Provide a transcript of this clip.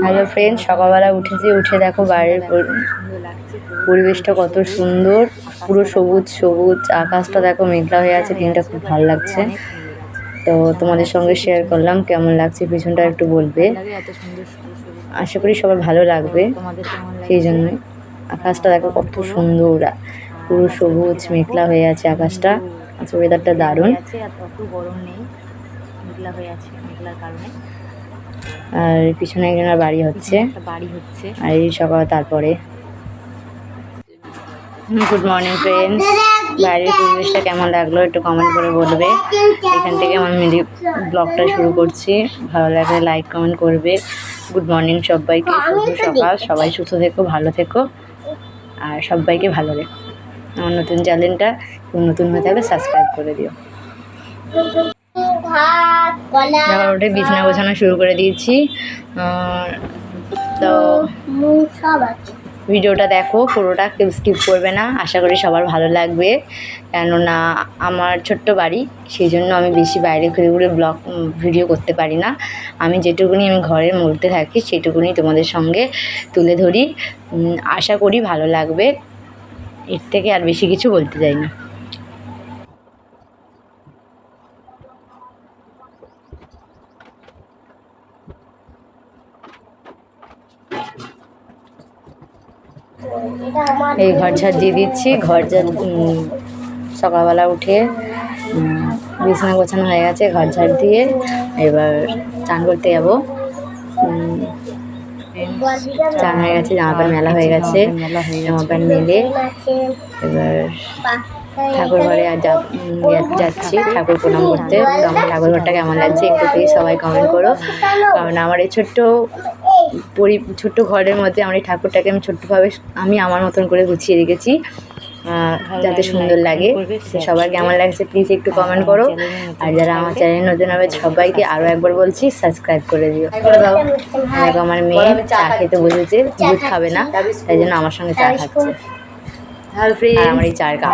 Hello friend, সকালবেলা উঠেছি, উঠে দেখো বাইরের পরিবেশটা কত সুন্দর, পুরো সবুজ সবুজ। আকাশটা দেখো মেঘলা হয়ে আছে, দিনটা খুব ভালো লাগছে। তো তোমাদের সঙ্গে শেয়ার করলাম, কেমন লাগছে পিছনটা একটু বলবে। আশা করি সবার ভালো লাগবে, সেই জন্যই। আকাশটা দেখো কত সুন্দর, পুরো সবুজ মেঘলা হয়ে আছে আকাশটা। আচ্ছা, ওয়েদারটা দারুণ, গরম নেই, মেঘলা হয়ে আছে, মেঘলার কারণে। আর পিছনে একজনের বাড়ি হচ্ছে, আর এই সকাল। তারপরে গুড মর্নিং ফ্রেন্ডস, বাইরের পরিবেশটা কেমন লাগলো একটু কমেন্ট করে বলবে। এখান থেকে আমার মিলি ব্লগটা শুরু করছি, ভালো লাগলে লাইক কমেন্ট করবে। গুড মর্নিং সবাইকে, শুভ সকাল, সবাই সুস্থ থেকো, ভালো থেকো, আর সবাইকে ভালো রেখো। আমার নতুন চ্যানেলটা নতুন হয়ে থাকলে সাবস্ক্রাইব করে দিও। উঠে বিছানা গোছানো শুরু করে দিয়েছি। তো ভিডিওটা দেখো পুরোটা, কেউ স্কিপ করবে না। আশা করি সবার ভালো লাগবে, কেননা আমার ছোট্ট বাড়ি, সেই জন্য আমি বেশি বাইরে ঘুরে ঘুরে ভিডিও করতে পারি না। আমি যেটুকুনি আমি ঘরের মধ্যে থাকি সেটুকুনি তোমাদের সঙ্গে তুলে ধরি। আশা করি ভালো লাগবে, এর থেকে আর বেশি কিছু বলতে চাই না। এই ঘর ঝাড় দিয়ে দিচ্ছি, ঘর ঝাড় সকালবেলা উঠে বিছানা গোছানো হয়ে গেছে, ঘর ঝাড় দিয়ে এবার চান করতে যাবো। চান হয়ে গেছে, জামা প্যান্ট মেলা হয়ে গেছে, জামা প্যান্ট মেলে এবার ঠাকুর ঘরে আর যাচ্ছি ঠাকুর প্রণাম করতে। তো আমার ঠাকুর ঘরটা কেমন লাগছে একটু প্লিজ সবাই কমেন্ট করো, কারণ আমার এই ছোট্ট ঘরের মধ্যে আমার এই ঠাকুরটাকে আমি ছোট্টভাবে আমি আমার মতন করে গুছিয়ে রেখেছি, যাতে সুন্দর লাগে। সবার কেমন লাগছে প্লিজ একটু কমেন্ট করো, আর যারা আমার চ্যানেল নতুন হবে সবাইকে আরও একবার বলছি সাবস্ক্রাইব করে দিও। দেখো আমার মেয়ে চা খেতে বসেছে, দুধ খাবে না, তাই জন্য আমার সঙ্গে চা খাচ্ছে, আর আমার এই চার কাপ।